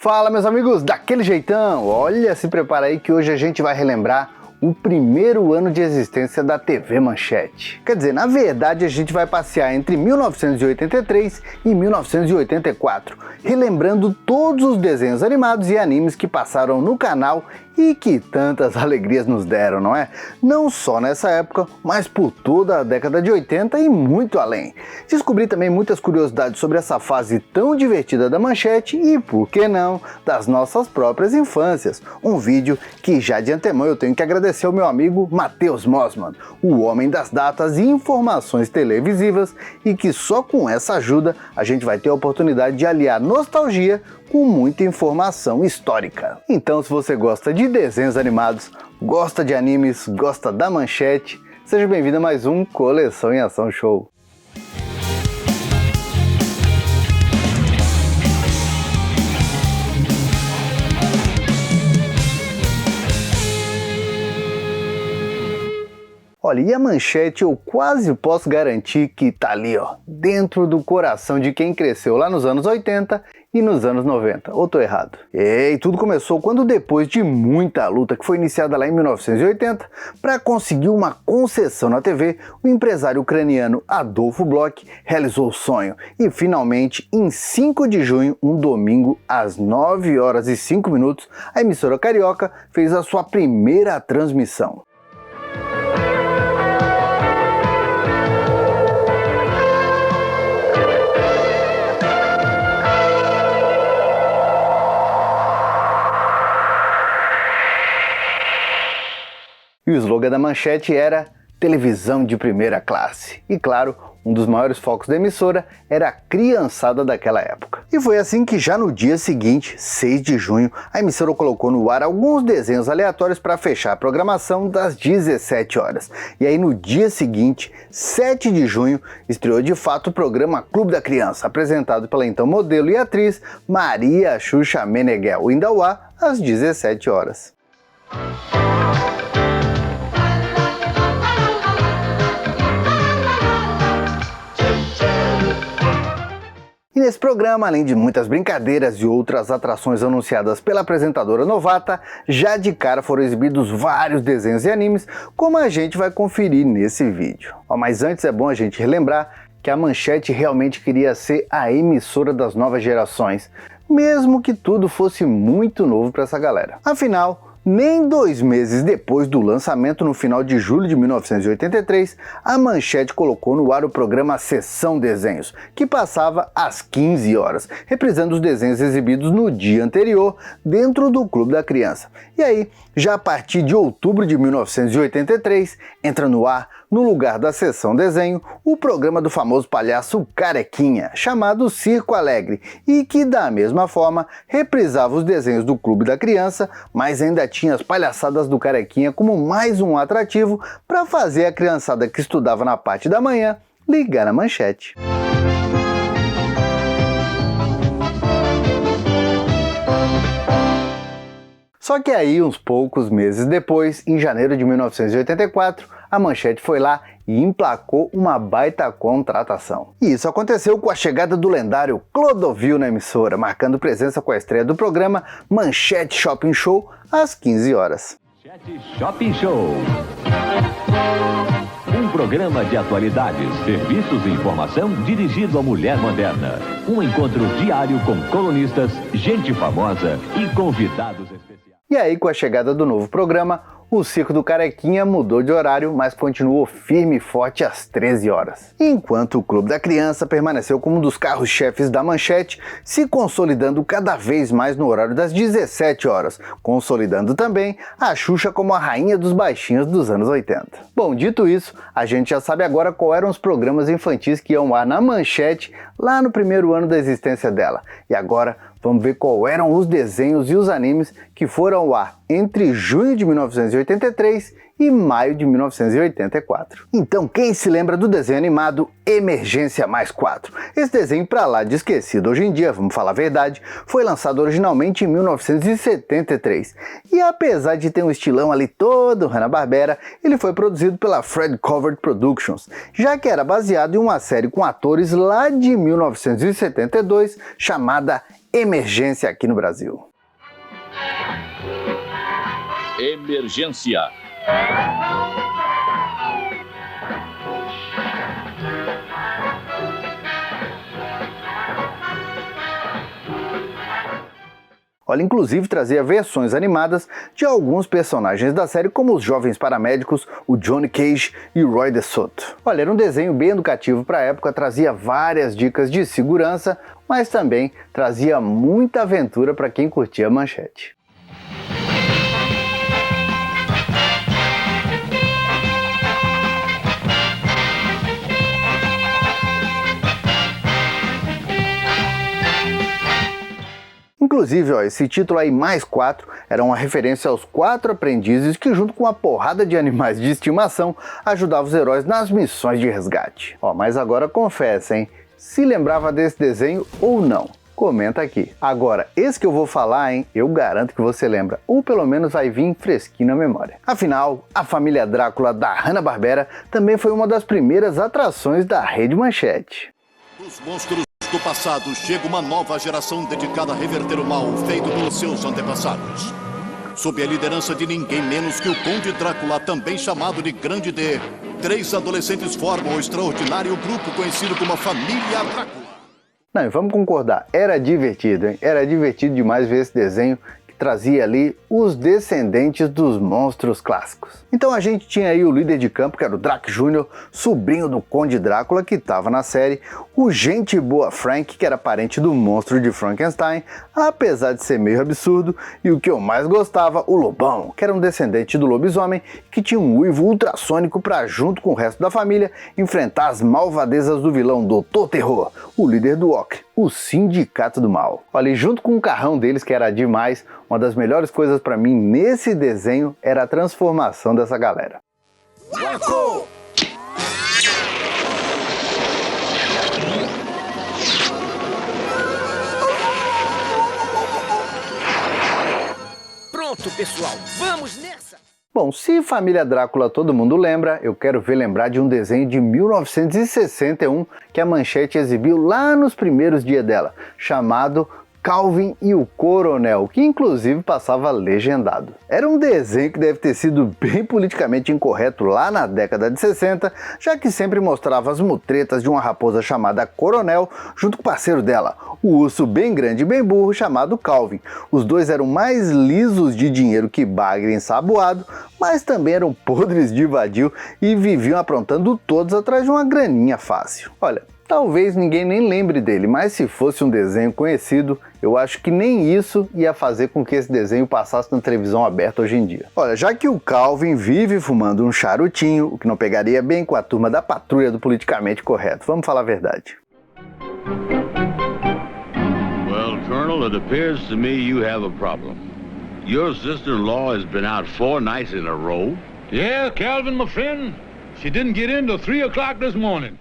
Fala, meus amigos, daquele jeitão. Olha, se prepara aí que hoje a gente vai relembrar o primeiro ano de existência da TV Manchete. Quer dizer, na verdade a gente vai passear entre 1983 e 1984, relembrando todos os desenhos animados e animes que passaram no canal e que tantas alegrias nos deram, não é? Não só nessa época, mas por toda a década de 80 e muito além. Descobri também muitas curiosidades sobre essa fase tão divertida da Manchete e, por que não, das nossas próprias infâncias. Um vídeo que já de antemão eu tenho que agradecer ao meu amigo Matheus Mosman, o homem das datas e informações televisivas, e que só com essa ajuda a gente vai ter a oportunidade de aliar nostalgia com muita informação histórica. Então, se você gosta de desenhos animados, gosta de animes, gosta da Manchete, seja bem-vindo a mais um Coleção em Ação Show. Olha, e a Manchete eu quase posso garantir que tá ali, ó, dentro do coração de quem cresceu lá nos anos 80 e nos anos 90, ou tô errado? E tudo começou quando, depois de muita luta que foi iniciada lá em 1980, para conseguir uma concessão na TV, o empresário ucraniano Adolfo Bloch realizou o sonho e finalmente, em 5 de junho, um domingo, às 9h05, a emissora carioca fez a sua primeira transmissão. E o slogan da Manchete era televisão de primeira classe. E claro, um dos maiores focos da emissora era a criançada daquela época. E foi assim que já no dia seguinte, 6 de junho, a emissora colocou no ar alguns desenhos aleatórios para fechar a programação das 17 horas. E aí no dia seguinte, 7 de junho, estreou de fato o programa Clube da Criança, apresentado pela então modelo e atriz Maria Xuxa Meneghel, indo ao ar às 17 horas. E nesse programa, além de muitas brincadeiras e outras atrações anunciadas pela apresentadora novata, já de cara foram exibidos vários desenhos e animes, como a gente vai conferir nesse vídeo. Mas antes é bom a gente relembrar que a Manchete realmente queria ser a emissora das novas gerações, mesmo que tudo fosse muito novo para essa galera. Afinal, nem 2 meses depois do lançamento, no final de julho de 1983, a Manchete colocou no ar o programa Sessão Desenhos, que passava às 15 horas, reprisando os desenhos exibidos no dia anterior dentro do Clube da Criança. E aí, já a partir de outubro de 1983, entra no ar, no lugar da Sessão Desenho, o programa do famoso palhaço Carequinha, chamado Circo Alegre, e que da mesma forma reprisava os desenhos do Clube da Criança, mas ainda tinha as palhaçadas do Carequinha como mais um atrativo para fazer a criançada que estudava na parte da manhã ligar a Manchete. Só que aí, uns poucos meses depois, em janeiro de 1984, a Manchete foi lá e emplacou uma baita contratação. E isso aconteceu com a chegada do lendário Clodovil na emissora, marcando presença com a estreia do programa Manchete Shopping Show às 15 horas. Manchete Shopping Show. Um programa de atualidades, serviços e informação dirigido à mulher moderna. Um encontro diário com colunistas, gente famosa e convidados especiais. E aí, com a chegada do novo programa, o Circo do Carequinha mudou de horário, mas continuou firme e forte às 13 horas. Enquanto o Clube da Criança permaneceu como um dos carros-chefes da Manchete, se consolidando cada vez mais no horário das 17 horas, consolidando também a Xuxa como a rainha dos baixinhos dos anos 80. Bom, dito isso, a gente já sabe agora quais eram os programas infantis que iam ao ar na Manchete lá no primeiro ano da existência dela. E agora, vamos ver quais eram os desenhos e os animes que foram ao ar entre junho de 1983 e maio de 1984. Então, quem se lembra do desenho animado Emergência Mais 4? Esse desenho, pra lá de esquecido hoje em dia, vamos falar a verdade, foi lançado originalmente em 1973. E apesar de ter um estilão ali todo Hanna-Barbera, ele foi produzido pela Fred Covert Productions, já que era baseado em uma série com atores lá de 1972 chamada emergência aqui no Brasil. Emergência. Olha, inclusive trazia versões animadas de alguns personagens da série, como os jovens paramédicos, o Johnny Cage e o Roy DeSoto. Olha, era um desenho bem educativo para a época, trazia várias dicas de segurança, mas também trazia muita aventura para quem curtia a Manchete. Inclusive, esse título aí, Mais 4, era uma referência aos 4 aprendizes que, junto com uma porrada de animais de estimação, ajudavam os heróis nas missões de resgate. Mas agora confessa, hein? Se lembrava desse desenho ou não? Comenta aqui. Agora, esse que eu vou falar, hein? Eu garanto que você lembra, ou pelo menos vai vir fresquinho na memória. Afinal, a família Drácula da Hanna-Barbera também foi uma das primeiras atrações da Rede Manchete. Os monstros do passado, chega uma nova geração dedicada a reverter o mal feito pelos seus antepassados. Sob a liderança de ninguém menos que o Conde Drácula, também chamado de Grande D, 3 adolescentes formam o extraordinário grupo conhecido como a Família Drácula. Não, e vamos concordar, era divertido, hein? Era divertido demais ver esse desenho que trazia ali os descendentes dos monstros clássicos. Então a gente tinha aí o líder de campo, que era o Drac Jr., sobrinho do Conde Drácula, que estava na série, o gente boa Frank, que era parente do monstro de Frankenstein, apesar de ser meio absurdo, e o que eu mais gostava, o Lobão, que era um descendente do lobisomem, que tinha um uivo ultrassônico para, junto com o resto da família, enfrentar as malvadezas do vilão Dr. Terror, o líder do Ocre, o Sindicato do Mal. Olha, e junto com o carrão deles, que era demais, uma das melhores coisas para mim nesse desenho era a transformação dessa galera. Draco! Pronto, pessoal, vamos nessa! Bom, se Família Drácula todo mundo lembra, eu quero ver lembrar de um desenho de 1961 que a Manchete exibiu lá nos primeiros dias dela, chamado Calvin e o Coronel, que inclusive passava legendado. Era um desenho que deve ter sido bem politicamente incorreto lá na década de 60, já que sempre mostrava as mutretas de uma raposa chamada Coronel junto com o parceiro dela, o urso bem grande e bem burro chamado Calvin. Os dois eram mais lisos de dinheiro que bagre ensaboado, mas também eram podres de vadio e viviam aprontando todos atrás de uma graninha fácil. Olha, talvez ninguém nem lembre dele, mas se fosse um desenho conhecido, eu acho que nem isso ia fazer com que esse desenho passasse na televisão aberta hoje em dia. Olha, já que o Calvin vive fumando um charutinho, o que não pegaria bem com a turma da patrulha do politicamente correto, vamos falar a verdade. Well, Colonel, it appears to me you have a problem. Your sister-in-law has been out 4 nights in a row. Yeah, Calvin, my friend. She didn't get in till 3 o'clock this morning.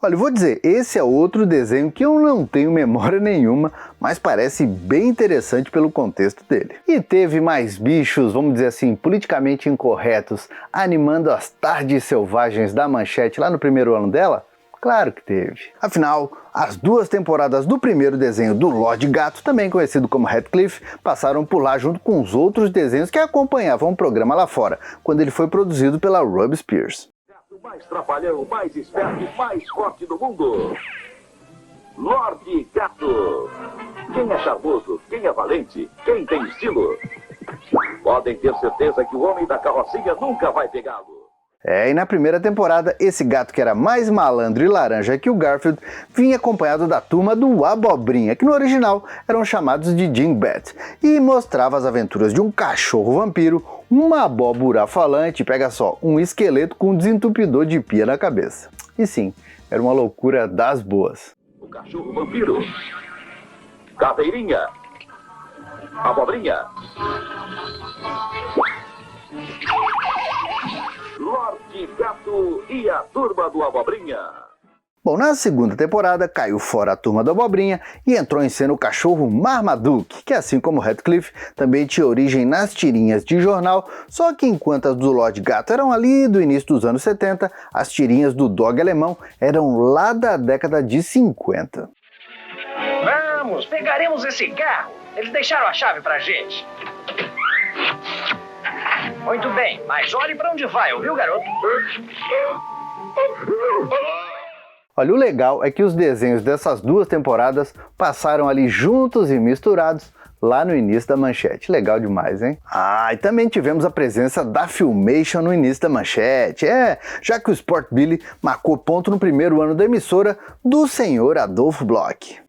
Olha, eu vou dizer, esse é outro desenho que eu não tenho memória nenhuma, mas parece bem interessante pelo contexto dele. E teve mais bichos, vamos dizer assim, politicamente incorretos, animando as tardes selvagens da Manchete lá no primeiro ano dela? Claro que teve. Afinal, as 2 temporadas do primeiro desenho do Lorde Gato, também conhecido como Radcliffe, passaram por lá junto com os outros desenhos que acompanhavam o programa lá fora, quando ele foi produzido pela Rob Spears. O mais trapalhão, mais esperto e mais forte do mundo. Lorde Gato. Quem é charmoso, quem é valente, quem tem estilo. Podem ter certeza que o homem da carrocinha nunca vai pegá-lo. E na primeira temporada, esse gato que era mais malandro e laranja que o Garfield, vinha acompanhado da turma do Abobrinha, que no original eram chamados de Dingbat, e mostrava as aventuras de um cachorro vampiro, uma abóbora falante, pega só, um esqueleto com um desentupidor de pia na cabeça. E sim, era uma loucura das boas. O cachorro vampiro. Caveirinha. Abobrinha. Lorde Gato e a turma do Abobrinha. Bom, na segunda temporada caiu fora a turma do Abobrinha e entrou em cena o cachorro Marmaduke, que assim como Radcliffe, também tinha origem nas tirinhas de jornal, só que enquanto as do Lorde Gato eram ali do início dos anos 70, as tirinhas do Dog Alemão eram lá da década de 50. pegaremos esse carro. Eles deixaram a chave pra gente. Muito bem, mas olhe pra onde vai, ouviu, garoto? Olha, o legal é que os desenhos dessas duas temporadas passaram ali juntos e misturados lá no início da Manchete. Legal demais, hein? Ah, e também tivemos a presença da Filmation no início da Manchete. Já que o Sport Billy marcou ponto no primeiro ano da emissora do senhor Adolfo Bloch.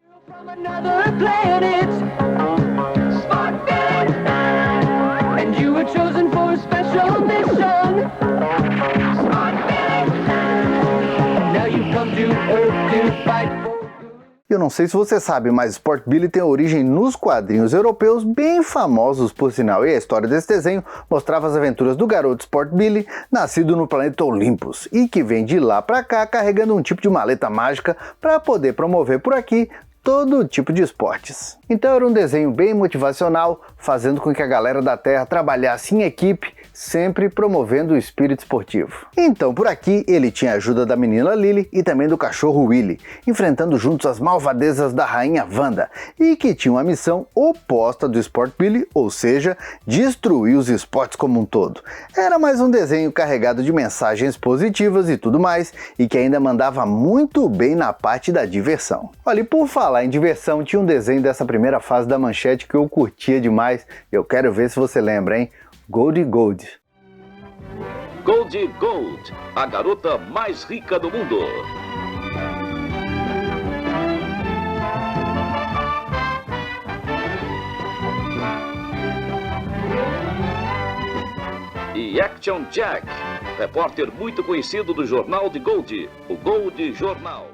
Eu não sei se você sabe, mas Sport Billy tem origem nos quadrinhos europeus, bem famosos por sinal, e a história desse desenho mostrava as aventuras do garoto Sport Billy, nascido no planeta Olympus, e que vem de lá pra cá carregando um tipo de maleta mágica para poder promover por aqui todo tipo de esportes. Então era um desenho bem motivacional, fazendo com que a galera da Terra trabalhasse em equipe, sempre promovendo o espírito esportivo. Então por aqui ele tinha a ajuda da menina Lily e também do cachorro Willy, enfrentando juntos as malvadezas da rainha Wanda, e que tinham a missão oposta do Sport Billy, ou seja, destruir os esportes como um todo. Era mais um desenho carregado de mensagens positivas e tudo mais, e que ainda mandava muito bem na parte da diversão. Olha, e por falar em diversão, tinha um desenho dessa primeira fase da Manchete que eu curtia demais, eu quero ver se você lembra, hein? Goldie Gold. Goldie Gold, a garota mais rica do mundo. E Action Jack, repórter muito conhecido do jornal de Goldie, o Goldie Jornal.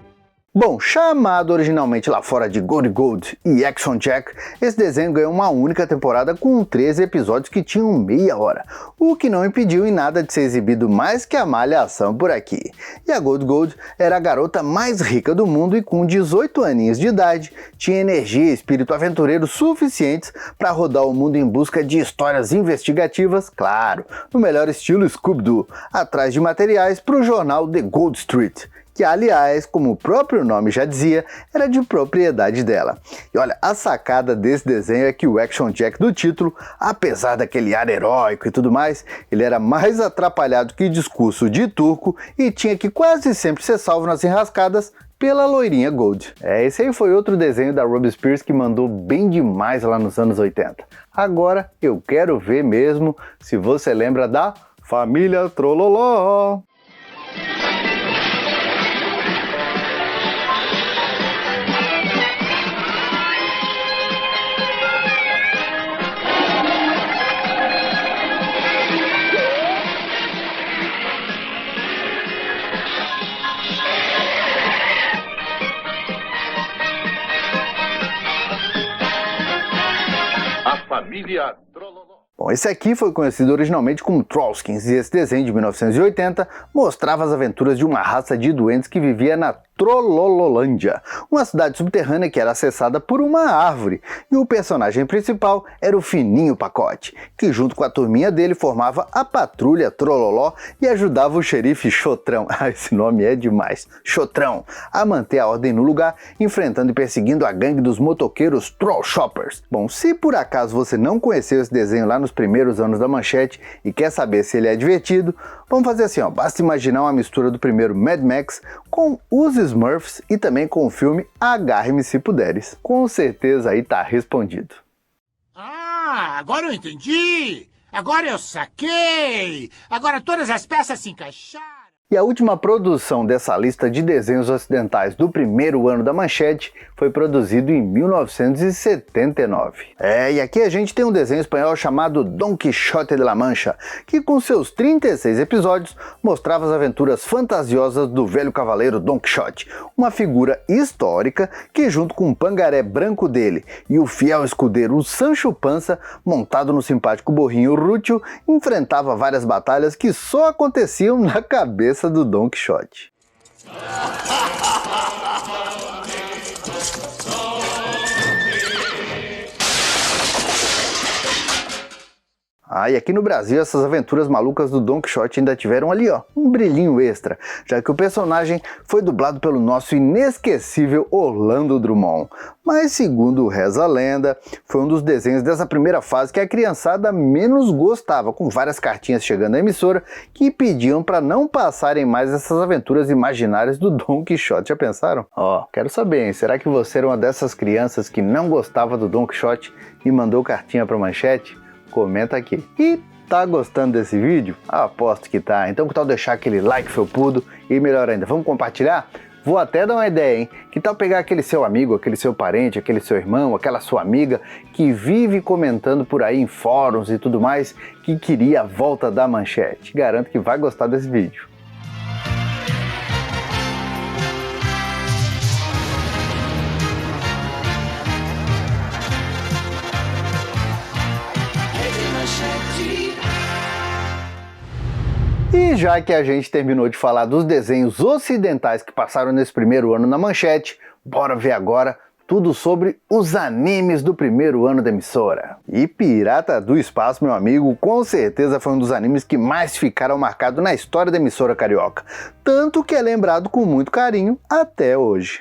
Bom, chamado originalmente lá fora de Goldie Gold e Action Jack, esse desenho ganhou uma única temporada com 13 episódios que tinham meia hora, o que não impediu em nada de ser exibido mais que a malhação por aqui. E a Goldie Gold era a garota mais rica do mundo e com 18 aninhos de idade, tinha energia e espírito aventureiro suficientes para rodar o mundo em busca de histórias investigativas, claro, no melhor estilo Scooby-Doo, atrás de materiais para o jornal The Gold Street, que aliás, como o próprio nome já dizia, era de propriedade dela. E olha, a sacada desse desenho é que o Action Jack do título, apesar daquele ar heróico e tudo mais, ele era mais atrapalhado que discurso de turco e tinha que quase sempre ser salvo nas enrascadas pela loirinha Gold. Esse aí foi outro desenho da Ruby Spears que mandou bem demais lá nos anos 80. Agora eu quero ver mesmo se você lembra da Família Trololó. Família Trololó. Bom, esse aqui foi conhecido originalmente como Trollskins, e esse desenho de 1980 mostrava as aventuras de uma raça de doentes que vivia na Trollololândia, uma cidade subterrânea que era acessada por uma árvore, e o personagem principal era o Fininho Pacote, que junto com a turminha dele formava a Patrulha Trololó e ajudava o xerife Chotrão, esse nome é demais, Chotrão, a manter a ordem no lugar, enfrentando e perseguindo a gangue dos motoqueiros Troll Shoppers. Bom, se por acaso você não conheceu esse desenho lá nos primeiros anos da Manchete e quer saber se ele é divertido, vamos fazer assim, ó, basta imaginar uma mistura do primeiro Mad Max com os Smurfs e também com o filme Agarre-me se puderes. Com certeza aí tá respondido. Ah, agora eu entendi! Agora eu saquei! Agora todas as peças se encaixaram! E a última produção dessa lista de desenhos ocidentais do primeiro ano da Manchete foi produzido em 1979. E aqui a gente tem um desenho espanhol chamado Don Quixote de la Mancha, que com seus 36 episódios mostrava as aventuras fantasiosas do velho cavaleiro Don Quixote, uma figura histórica que junto com o pangaré branco dele e o fiel escudeiro Sancho Panza, montado no simpático burrinho Rútil, enfrentava várias batalhas que só aconteciam na cabeça do Don Quixote. E aqui no Brasil essas aventuras malucas do Don Quixote ainda tiveram ali, um brilhinho extra, já que o personagem foi dublado pelo nosso inesquecível Orlando Drummond. Mas segundo reza a lenda, foi um dos desenhos dessa primeira fase que a criançada menos gostava, com várias cartinhas chegando à emissora que pediam para não passarem mais essas aventuras imaginárias do Don Quixote. Já pensaram? Quero saber, hein? Será que você era uma dessas crianças que não gostava do Don Quixote e mandou cartinha pra Manchete? Comenta aqui. E tá gostando desse vídeo? Aposto que tá. Então que tal deixar aquele like felpudo e melhor ainda, vamos compartilhar? Vou até dar uma ideia, hein? Que tal pegar aquele seu amigo, aquele seu parente, aquele seu irmão, aquela sua amiga que vive comentando por aí em fóruns e tudo mais que queria a volta da Manchete. Garanto que vai gostar desse vídeo. E já que a gente terminou de falar dos desenhos ocidentais que passaram nesse primeiro ano na Manchete, bora ver agora tudo sobre os animes do primeiro ano da emissora. E Pirata do Espaço, meu amigo, com certeza foi um dos animes que mais ficaram marcados na história da emissora carioca, tanto que é lembrado com muito carinho até hoje.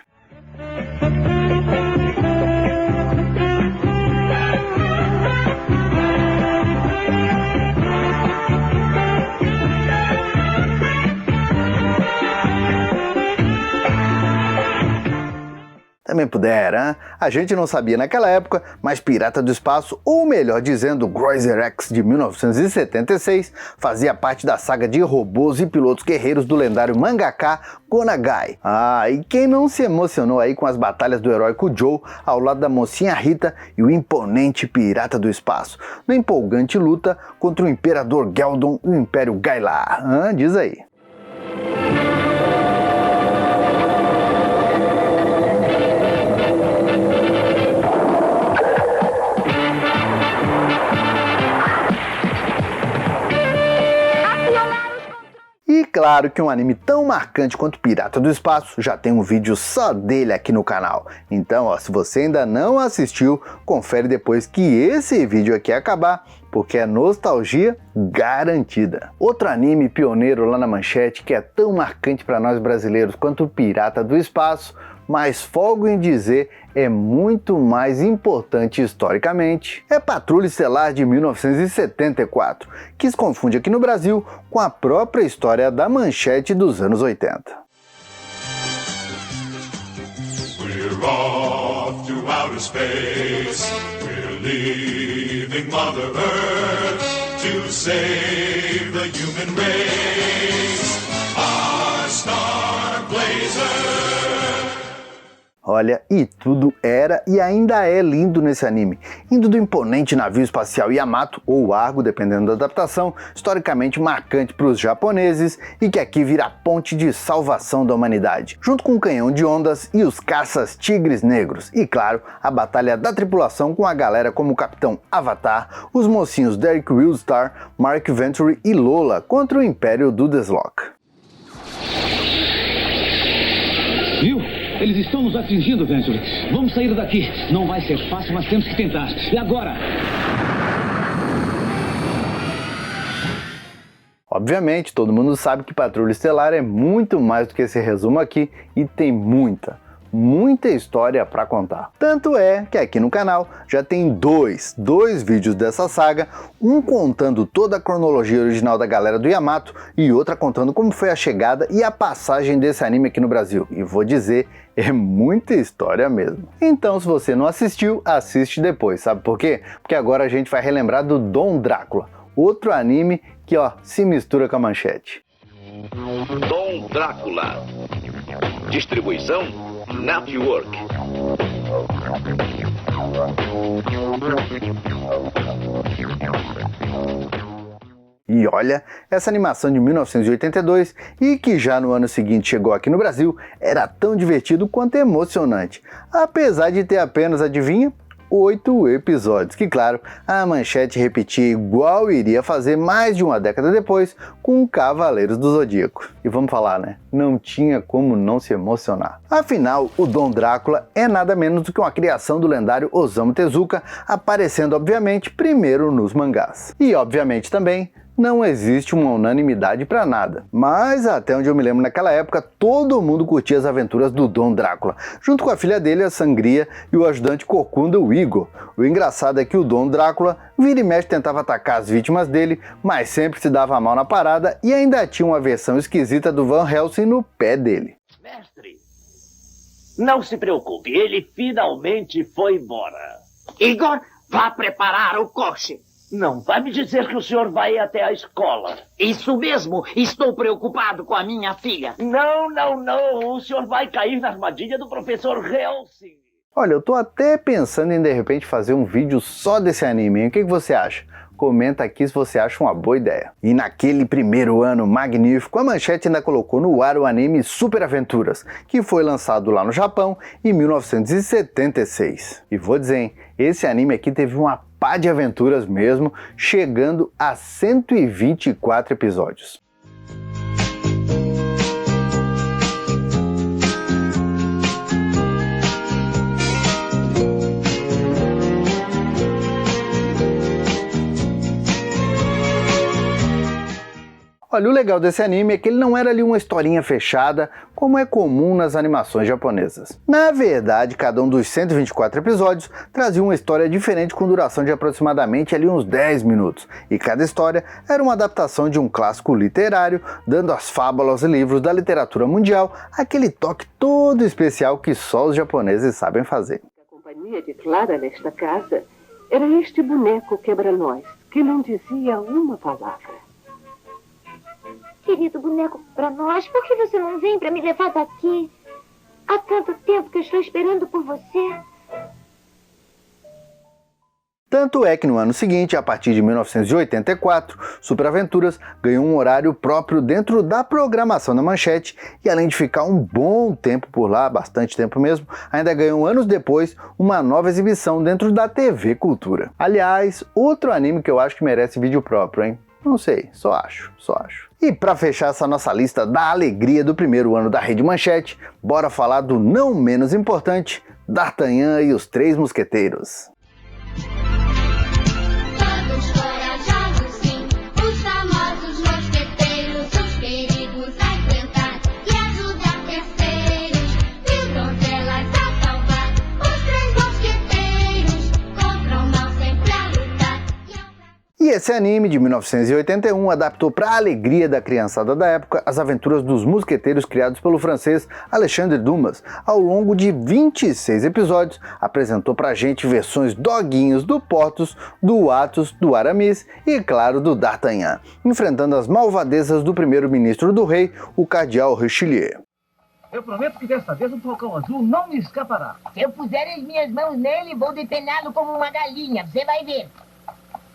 Também pudera, a gente não sabia naquela época, mas Pirata do Espaço, ou melhor dizendo, Groiser X de 1976, fazia parte da saga de robôs e pilotos guerreiros do lendário mangaka Go Nagai. E quem não se emocionou aí com as batalhas do heróico Joe ao lado da mocinha Rita e o imponente Pirata do Espaço, na empolgante luta contra o Imperador Geldon e o Império Gailar? Diz aí. E claro que um anime tão marcante quanto Pirata do Espaço já tem um vídeo só dele aqui no canal. Então, se você ainda não assistiu, confere depois que esse vídeo aqui acabar, porque é nostalgia garantida. Outro anime pioneiro lá na Manchete que é tão marcante para nós brasileiros quanto o Pirata do Espaço, mas folgo em dizer é muito mais importante historicamente, é Patrulha Estelar de 1974, que se confunde aqui no Brasil com a própria história da Manchete dos anos 80. We're off to outer space. We're leaving Mother Earth to save the human race. Our Star Blazer. Olha, e tudo era e ainda é lindo nesse anime, indo do imponente navio espacial Yamato, ou Argo, dependendo da adaptação, historicamente marcante para os japoneses e que aqui vira a ponte de salvação da humanidade, junto com o canhão de ondas e os caças tigres negros, e claro, a batalha da tripulação com a galera como o Capitão Avatar, os mocinhos Derek Wildstar, Mark Venturi e Lola contra o Império do Deslok. Viu? Eles estão nos atingindo, Venturi. Vamos sair daqui. Não vai ser fácil, mas temos que tentar. E agora? Obviamente, todo mundo sabe que Patrulha Estelar é muito mais do que esse resumo aqui e tem muita história para contar. Tanto é que aqui no canal já tem dois vídeos dessa saga, um contando toda a cronologia original da galera do Yamato e outra contando como foi a chegada e a passagem desse anime aqui no Brasil. E vou dizer, é muita história mesmo. Então, se você não assistiu, assiste depois. Sabe por quê? Porque agora a gente vai relembrar do Dom Drácula, outro anime que se mistura com a Manchete. Dom Drácula. Distribuição Network. E olha, essa animação de 1982 e que já no ano seguinte chegou aqui no Brasil, era tão divertido quanto emocionante, apesar de ter apenas, adivinha, 8 episódios, que claro, a Manchete repetia igual iria fazer mais de uma década depois com Cavaleiros do Zodíaco. E vamos falar, né? Não tinha como não se emocionar. Afinal, o Dom Drácula é nada menos do que uma criação do lendário Osamu Tezuka, aparecendo obviamente primeiro nos mangás. E obviamente também não existe uma unanimidade para nada, mas até onde eu me lembro naquela época, todo mundo curtia as aventuras do Dom Drácula, junto com a filha dele, a Sangria, e o ajudante corcunda, o Igor. O engraçado é que o Dom Drácula vira e mexe tentava atacar as vítimas dele, mas sempre se dava mal na parada e ainda tinha uma versão esquisita do Van Helsing no pé dele. Mestre, não se preocupe, ele finalmente foi embora. Igor, vá preparar o coche. Não vai me dizer que o senhor vai até a escola. Isso mesmo, estou preocupado com a minha filha. Não, o senhor vai cair na armadilha do professor Helsing. Olha, eu tô até pensando em de repente fazer um vídeo só desse anime, hein? O que você acha? Comenta aqui se você acha uma boa ideia. E naquele primeiro ano magnífico, a Manchete ainda colocou no ar o anime Super Aventuras, que foi lançado lá no Japão em 1976. E vou dizer, hein, esse anime aqui teve uma pá de aventuras mesmo, chegando a 124 episódios. Olha, o legal desse anime é que ele não era ali uma historinha fechada, como é comum nas animações japonesas. Na verdade, cada um dos 124 episódios trazia uma história diferente com duração de aproximadamente ali uns 10 minutos, e cada história era uma adaptação de um clássico literário, dando às fábulas e livros da literatura mundial aquele toque todo especial que só os japoneses sabem fazer. A companhia de Clara nesta casa era este boneco quebra-nós, que não dizia uma palavra. Querido boneco para nós, por que você não vem para me levar daqui? Há tanto tempo que eu estou esperando por você. Tanto é que no ano seguinte, a partir de 1984, Super Aventuras ganhou um horário próprio dentro da programação da Manchete e além de ficar um bom tempo por lá, bastante tempo mesmo, ainda ganhou anos depois uma nova exibição dentro da TV Cultura. Aliás, outro anime que eu acho que merece vídeo próprio, hein? Não sei, só acho. E para fechar essa nossa lista da alegria do primeiro ano da Rede Manchete, bora falar do não menos importante, D'Artagnan e os Três Mosqueteiros. Todos corajosos, sim, os famosos mosqueteiros, os perigos a enfrentar e ajudar terceiros, mil donzelas a salvar, os Três Mosqueteiros, contra o mal sempre a lutar. E esse anime de 1981 adaptou para a alegria da criançada da época as aventuras dos mosqueteiros criados pelo francês Alexandre Dumas. Ao longo de 26 episódios, apresentou pra gente versões doguinhos do Porthos, do Athos, do Aramis e, claro, do D'Artagnan, enfrentando as malvadezas do primeiro-ministro do rei, o cardeal Richelieu. Eu prometo que desta vez um falcão azul não me escapará. Se eu puser as minhas mãos nele, vou depená-lo como uma galinha, você vai ver.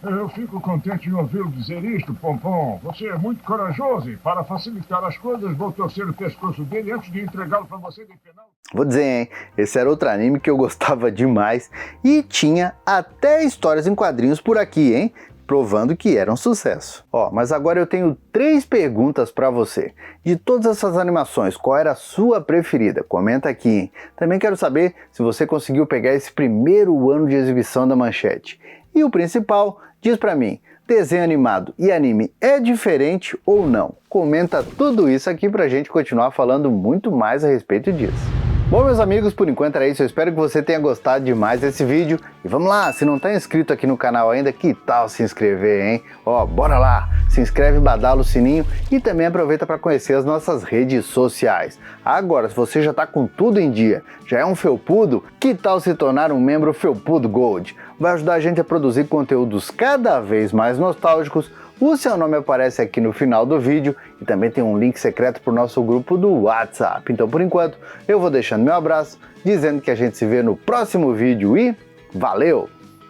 Eu fico contente em ouvi-lo dizer isto, Pompom. Você é muito corajoso e, para facilitar as coisas, vou torcer o pescoço dele antes de entregá-lo para você depená-lo. Vou dizer, hein? Esse era outro anime que eu gostava demais e tinha até histórias em quadrinhos por aqui, hein? Provando que era um sucesso. Mas agora eu tenho 3 perguntas para você. De todas essas animações, qual era a sua preferida? Comenta aqui, hein? Também quero saber se você conseguiu pegar esse primeiro ano de exibição da Manchete. E o principal, diz pra mim, desenho animado e anime é diferente ou não? Comenta tudo isso aqui pra gente continuar falando muito mais a respeito disso. Bom, meus amigos, por enquanto era isso. Eu espero que você tenha gostado demais desse vídeo. E vamos lá, se não está inscrito aqui no canal ainda, que tal se inscrever, hein? Bora lá! Se inscreve, badala o sininho e também aproveita para conhecer as nossas redes sociais. Agora, se você já está com tudo em dia, já é um felpudo, que tal se tornar um membro Felpudo Gold? Vai ajudar a gente a produzir conteúdos cada vez mais nostálgicos. O seu nome aparece aqui no final do vídeo e também tem um link secreto para o nosso grupo do WhatsApp. Então, por enquanto, eu vou deixando meu abraço, dizendo que a gente se vê no próximo vídeo e valeu!